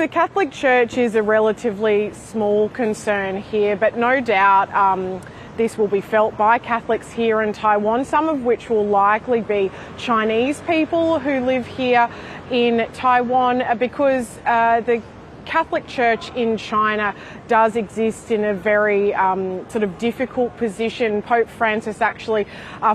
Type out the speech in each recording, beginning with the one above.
The Catholic Church is a relatively small concern here, but no doubt this will be felt by Catholics here in Taiwan, some of which will likely be Chinese people who live here in Taiwan, because the Catholic Church in China does exist in a very sort of difficult position. Pope Francis actually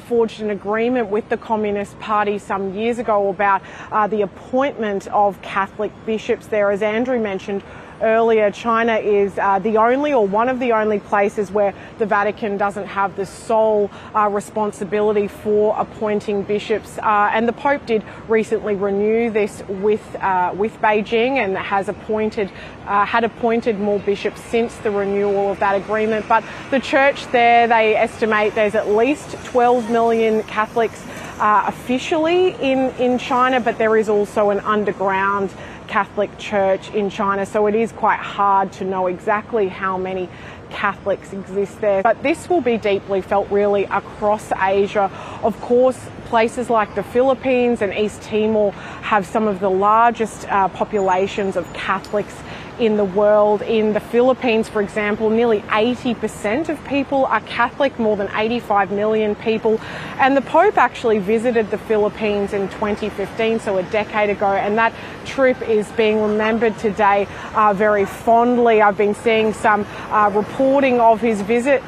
forged an agreement with the Communist Party some years ago about the appointment of Catholic bishops there. As Andrew mentioned earlier, China is the only or one of the only places where the Vatican doesn't have the sole responsibility for appointing bishops, and the Pope did recently renew this with Beijing and has had appointed more bishops since the renewal of that agreement. But the church there, they estimate there's at least 12 million Catholics officially in China, but there is also an underground Catholic Church in China, so it is quite hard to know exactly how many Catholics exist there. But this will be deeply felt really across Asia. Of course, places like the Philippines and East Timor have some of the largest populations of Catholics in the world. In the Philippines, for example, nearly 80% of people are Catholic, more than 85 million people. And the Pope actually visited the Philippines in 2015, so a decade ago, and that trip is being remembered today very fondly. I've been seeing some reporting of his visit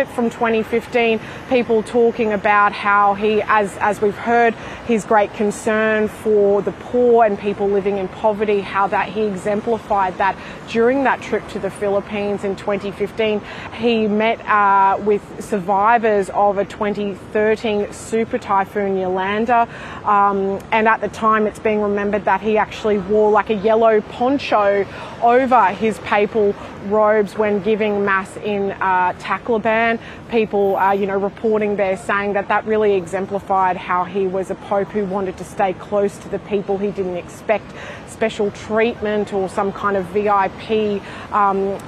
from 2015, people talking about how he, as we've heard, his great concern for the poor and people living in poverty, how that he exemplified that during that trip to the Philippines in 2015. He met with survivors of a 2013 super typhoon Yolanda, and at the time it's being remembered that he actually wore like a yellow poncho over his papal robes when giving mass in Tacloban. People reporting there saying that that really exemplified how he was a pope who wanted to stay close to the people. He didn't expect special treatment or some kind of VIP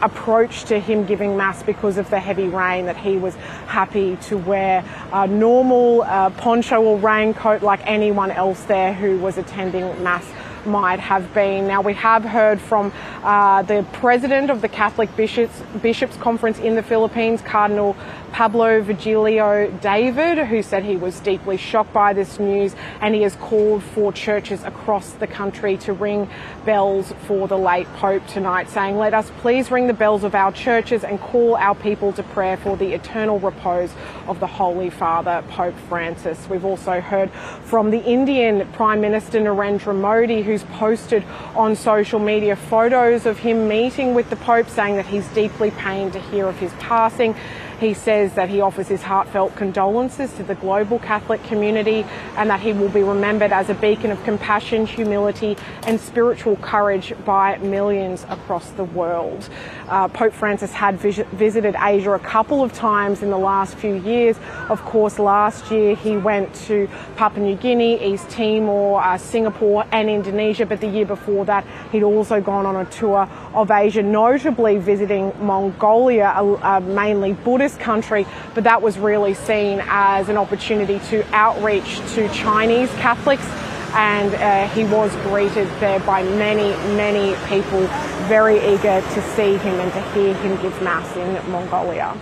approach to him giving mass because of the heavy rain, that he was happy to wear a normal poncho or raincoat like anyone else there who was attending mass might have been. Now, we have heard from the president of the Catholic Bishops Conference in the Philippines, Cardinal Pablo Virgilio David, who said he was deeply shocked by this news, and he has called for churches across the country to ring bells for the late Pope tonight, saying, "Let us please ring the bells of our churches and call our people to prayer for the eternal repose of the Holy Father, Pope Francis." We've also heard from the Indian Prime Minister Narendra Modi, who's posted on social media photos of him meeting with the Pope, saying that he's deeply pained to hear of his passing. He says that he offers his heartfelt condolences to the global Catholic community and that he will be remembered as a beacon of compassion, humility and spiritual courage by millions across the world. Pope Francis had visited Asia a couple of times in the last few years. Of course, last year he went to Papua New Guinea, East Timor, Singapore and Indonesia, but the year before that he'd also gone on a tour of Asia, notably visiting Mongolia, a mainly Buddhist country, but that was really seen as an opportunity to outreach to Chinese Catholics, and he was greeted there by many people very eager to see him and to hear him give Mass in Mongolia.